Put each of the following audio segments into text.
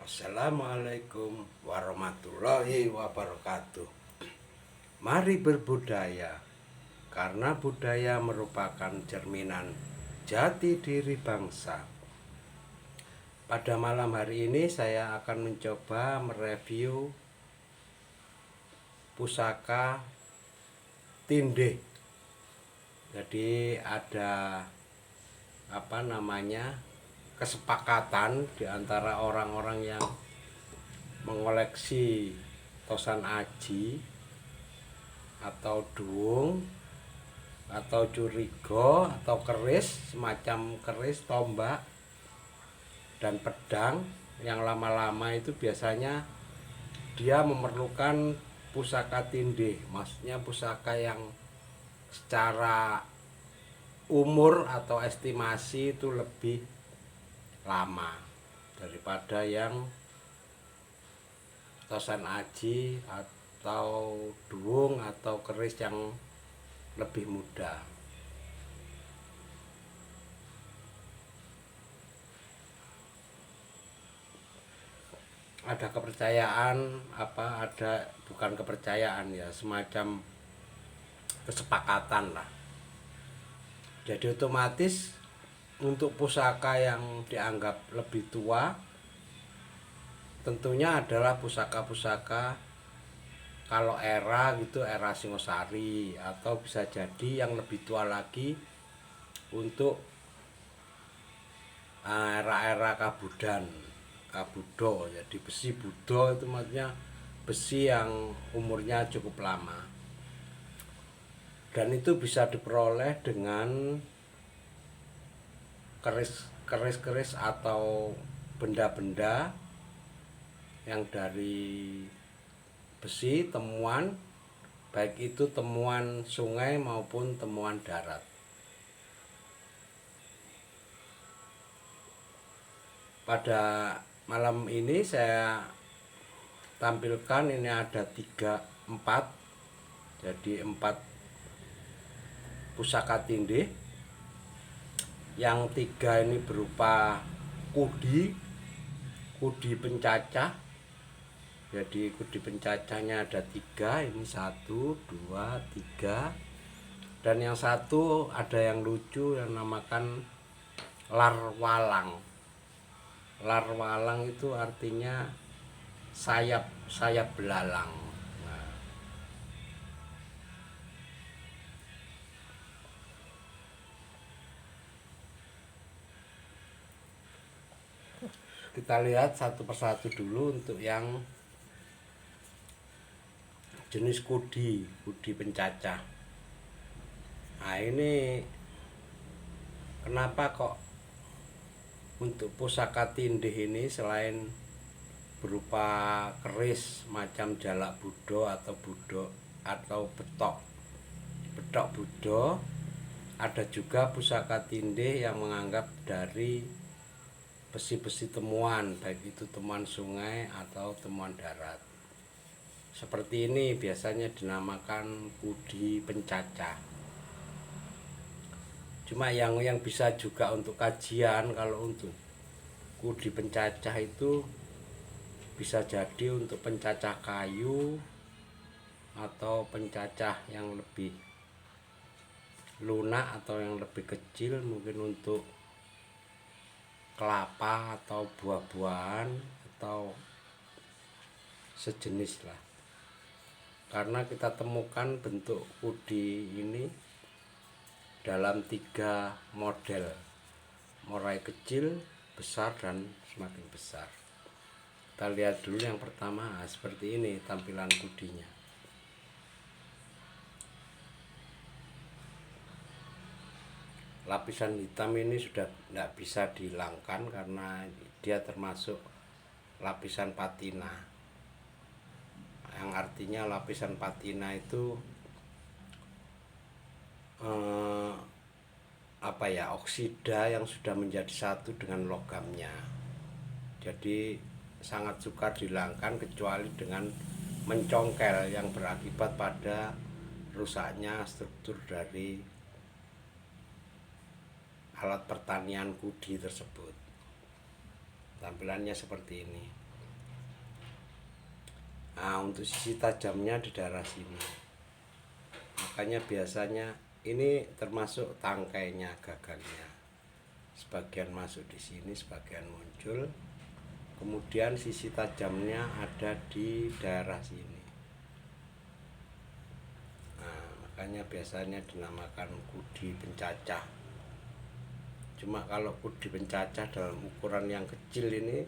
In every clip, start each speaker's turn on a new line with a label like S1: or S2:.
S1: Assalamualaikum warahmatullahi wabarakatuh. Mari berbudaya, karena budaya merupakan cerminan jati diri bangsa. Pada malam hari ini saya akan mencoba mereview pusaka tindih. Jadi ada kesepakatan di antara orang-orang yang mengoleksi tosan aji atau duung atau curiga atau keris, semacam keris, tombak dan pedang yang lama-lama itu biasanya dia memerlukan pusaka tindih. Maksudnya pusaka yang secara umur atau estimasi itu lebih lama daripada yang tosan aji atau duung atau keris yang lebih muda. Ada kepercayaan bukan kepercayaan ya, semacam kesepakatan lah. Jadi otomatis untuk pusaka yang dianggap lebih tua tentunya adalah pusaka-pusaka kalau era gitu, era Singosari, atau bisa jadi yang lebih tua lagi untuk era-era Kabudo. Jadi besi Budo itu maksudnya besi yang umurnya cukup lama. Dan itu bisa diperoleh dengan keris-keris atau benda-benda yang dari besi temuan, baik itu temuan sungai maupun temuan darat. Pada malam ini saya tampilkan, ini ada 4 pusaka tindih. Yang 3 ini berupa kudi pencacah. Jadi kudi pencacahnya ada 3, ini 1, 2, 3. Dan yang satu ada yang lucu yang namakan larwalang. Larwalang itu artinya sayap belalang. Kita lihat satu persatu dulu. Untuk yang jenis kudi pencacah. Nah, ini kenapa kok untuk pusaka tindih ini selain berupa keris macam jalak budo atau betok budo, ada juga pusaka tindih yang menganggap dari besi-besi temuan, baik itu temuan sungai atau temuan darat. Seperti ini biasanya dinamakan kudi pencacah. Cuma yang bisa juga untuk kajian, kalau untuk kudi pencacah itu bisa jadi untuk pencacah kayu atau pencacah yang lebih lunak atau yang lebih kecil, mungkin untuk kelapa atau buah-buahan atau sejenis lah. Karena kita temukan bentuk kudi ini dalam 3 model, mulai kecil, besar, dan semakin besar. Kita lihat dulu yang pertama. Seperti ini tampilan kudinya. Lapisan hitam ini sudah tidak bisa dihilangkan karena dia termasuk lapisan patina, yang artinya lapisan patina itu oksida yang sudah menjadi satu dengan logamnya. Jadi sangat sukar dihilangkan kecuali dengan mencongkel, yang berakibat pada rusaknya struktur dari alat pertanian kudi tersebut. Tampilannya seperti ini. Nah, untuk sisi tajamnya di daerah sini. Makanya biasanya ini termasuk tangkainya gagangnya. Sebagian masuk di sini, sebagian muncul. Kemudian sisi tajamnya ada di daerah sini. Nah, makanya biasanya dinamakan kudi pencacah. Cuma kalau kudi pencacah dalam ukuran yang kecil ini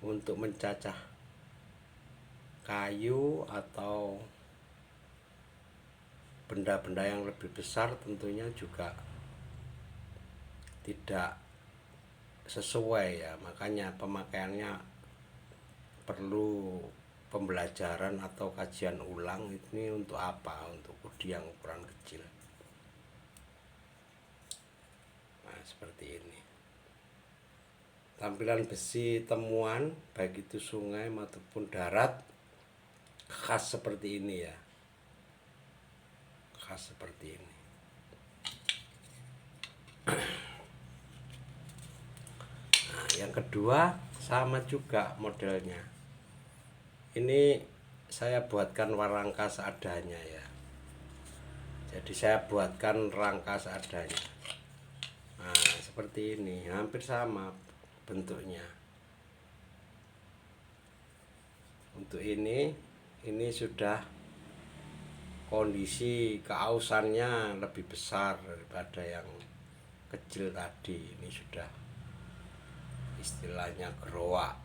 S1: untuk mencacah kayu atau benda-benda yang lebih besar tentunya juga tidak sesuai ya. Makanya pemakaiannya perlu pembelajaran atau kajian ulang. Ini untuk apa? Untuk kudi yang ukuran kecil. Nah, seperti ini tampilan besi temuan, baik itu sungai maupun darat, khas seperti ini ya, khas seperti ini. Nah, yang kedua sama juga modelnya. Ini saya buatkan warangka seadanya ya. Jadi saya buatkan rangka seadanya. Nah, seperti ini, hampir sama bentuknya. Untuk ini sudah kondisi keausannya lebih besar daripada yang kecil tadi. Ini sudah istilahnya geroak.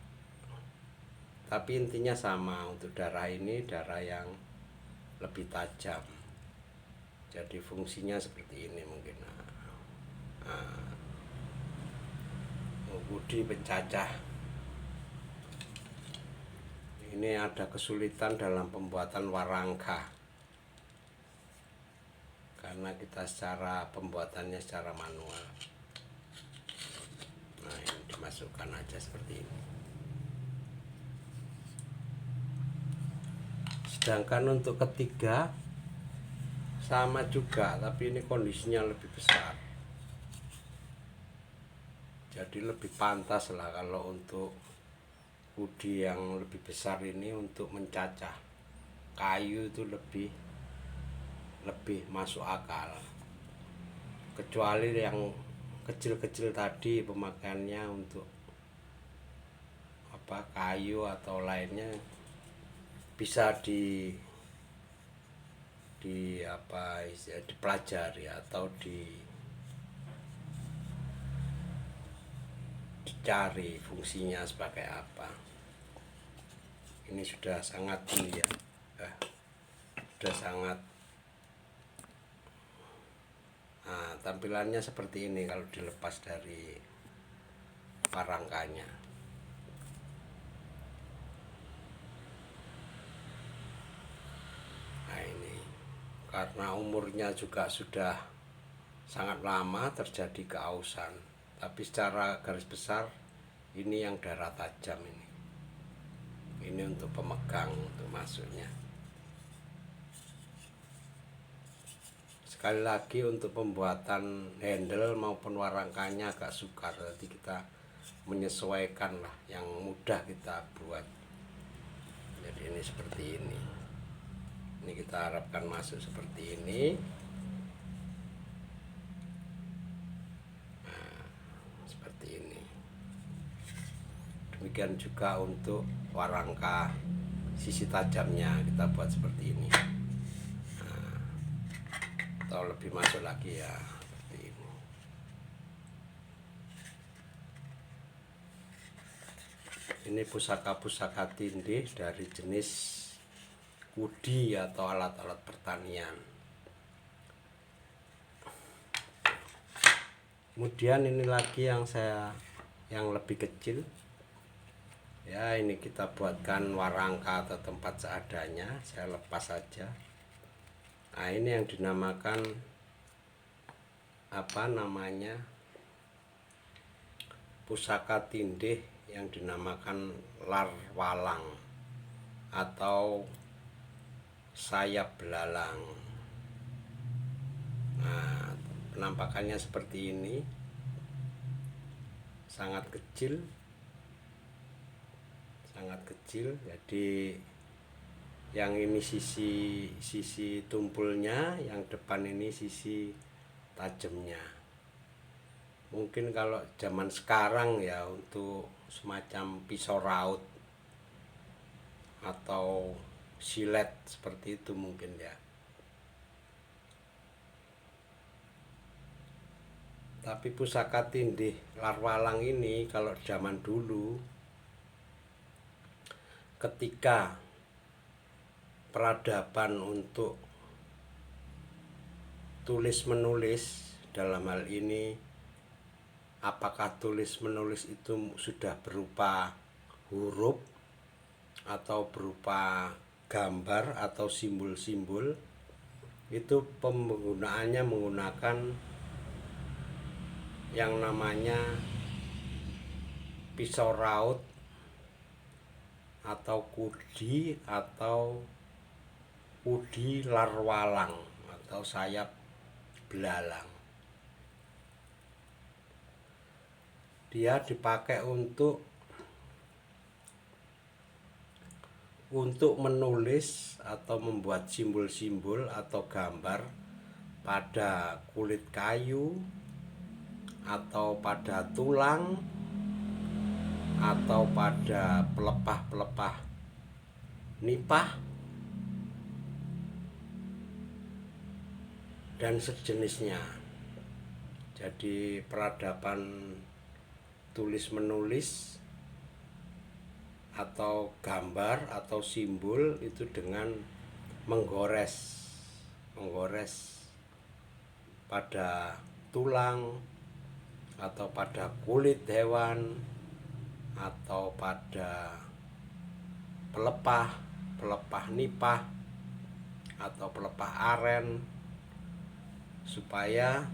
S1: Tapi intinya sama, untuk darah ini darah yang lebih tajam. Jadi fungsinya seperti ini mungkin. Kudi pencacah ini ada kesulitan dalam pembuatan warangka karena kita pembuatannya secara manual. Nah, ini dimasukkan aja seperti ini. Sedangkan untuk ketiga sama juga, tapi ini kondisinya lebih besar. Jadi lebih pantas lah kalau untuk kudi yang lebih besar ini untuk mencacah kayu itu lebih masuk akal. Kecuali yang kecil-kecil tadi pemakaiannya untuk kayu atau lainnya bisa dipelajari atau dicari fungsinya sebagai apa. Ini sudah sangat ini ya, sudah sangat. Nah, tampilannya seperti ini kalau dilepas dari warangkanya. Nah, ini karena umurnya juga sudah sangat lama terjadi keausan, tapi secara garis besar ini yang darah tajam ini untuk pemegang, untuk masuknya. Sekali lagi untuk pembuatan handle maupun warangkanya agak sukar, jadi kita menyesuaikan lah yang mudah kita buat. Jadi ini seperti ini. Ini kita harapkan masuk seperti ini. Nah, seperti ini. Demikian juga untuk warangka sisi tajamnya kita buat seperti ini. Nah, atau lebih masuk lagi ya, seperti ini. Ini pusaka-pusaka tindih dari jenis kudi atau alat-alat pertanian. Kemudian ini lagi yang lebih kecil. Ya, ini kita buatkan warangka atau tempat seadanya, saya lepas saja. Nah, ini yang dinamakan pusaka tindih yang dinamakan lar walang atau sayap belalang. Nah, penampakannya seperti ini, sangat kecil, jadi Yang ini sisi tumpulnya, yang depan ini sisi tajamnya. Mungkin kalau zaman sekarang ya untuk semacam pisau raut atau silet seperti itu mungkin ya. Tapi pusaka tindih larwalang ini kalau zaman dulu ketika peradaban untuk tulis menulis, dalam hal ini apakah tulis menulis itu sudah berupa huruf atau berupa gambar atau simbol-simbol, itu penggunaannya menggunakan yang namanya pisau raut atau kudi atau kudi larwalang atau sayap belalang. Dia dipakai untuk menulis atau membuat simbol-simbol atau gambar pada kulit kayu atau pada tulang atau pada pelepah-pelepah nipah dan sejenisnya. Jadi peradaban tulis menulis atau gambar atau simbol itu dengan menggores pada tulang atau pada kulit hewan atau pada pelepah nipah atau pelepah aren, supaya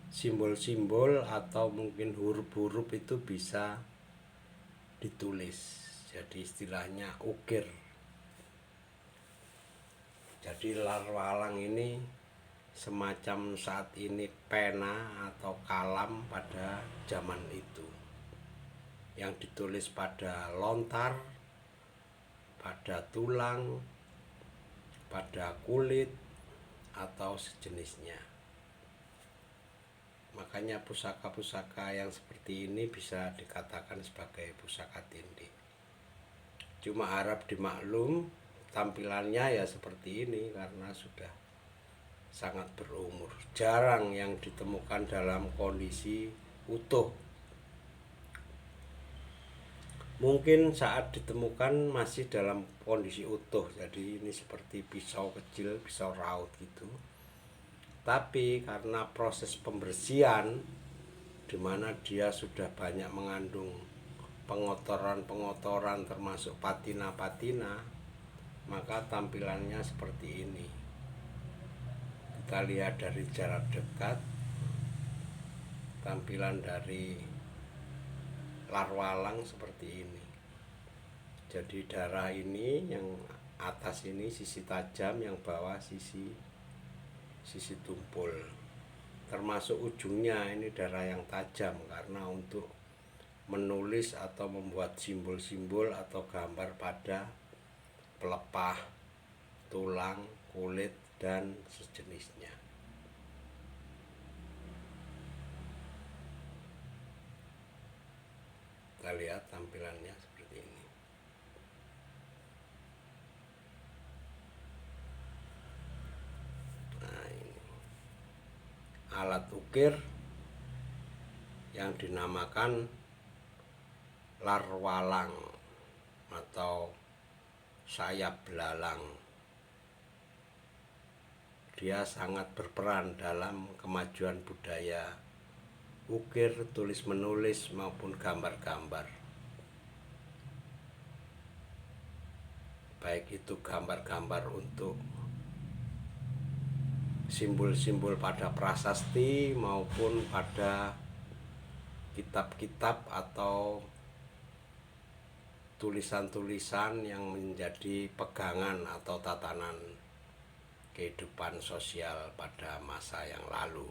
S1: simbol-simbol atau mungkin huruf-huruf itu bisa ditulis. Jadi istilahnya ukir. Jadi larwalang ini semacam saat ini pena atau kalam pada zaman itu, yang ditulis pada lontar, pada tulang, pada kulit atau sejenisnya. Makanya pusaka-pusaka yang seperti ini bisa dikatakan sebagai pusaka tindih. Cuma harap dimaklum tampilannya ya seperti ini karena sudah sangat berumur. Jarang yang ditemukan dalam kondisi utuh. Mungkin saat ditemukan masih dalam kondisi utuh. Jadi ini seperti pisau kecil, pisau raut gitu. Tapi karena proses pembersihan di mana dia sudah banyak mengandung pengotoran termasuk patina-patina, maka tampilannya seperti ini. Kita lihat dari jarak dekat tampilan dari larwalang seperti ini. Jadi darah ini yang atas ini sisi tajam, yang bawah sisi tumpul, termasuk ujungnya ini darah yang tajam karena untuk menulis atau membuat simbol-simbol atau gambar pada pelepah, tulang, kulit, dan sejenisnya. Kita lihat tampilannya seperti ini. Nah, ini alat ukir yang dinamakan larwalang atau sayap belalang. Dia sangat berperan dalam kemajuan budaya ukir, tulis menulis maupun gambar-gambar. Baik itu gambar-gambar untuk simbol-simbol pada prasasti maupun pada kitab-kitab atau tulisan-tulisan yang menjadi pegangan atau tatanan kehidupan sosial pada masa yang lalu.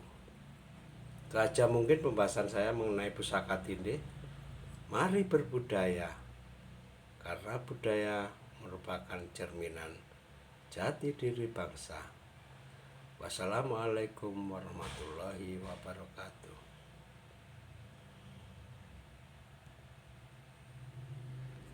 S1: Itu aja mungkin pembahasan saya mengenai pusaka tindih. Mari berbudaya, karena budaya merupakan cerminan jati diri bangsa. Wassalamualaikum warahmatullahi wabarakatuh.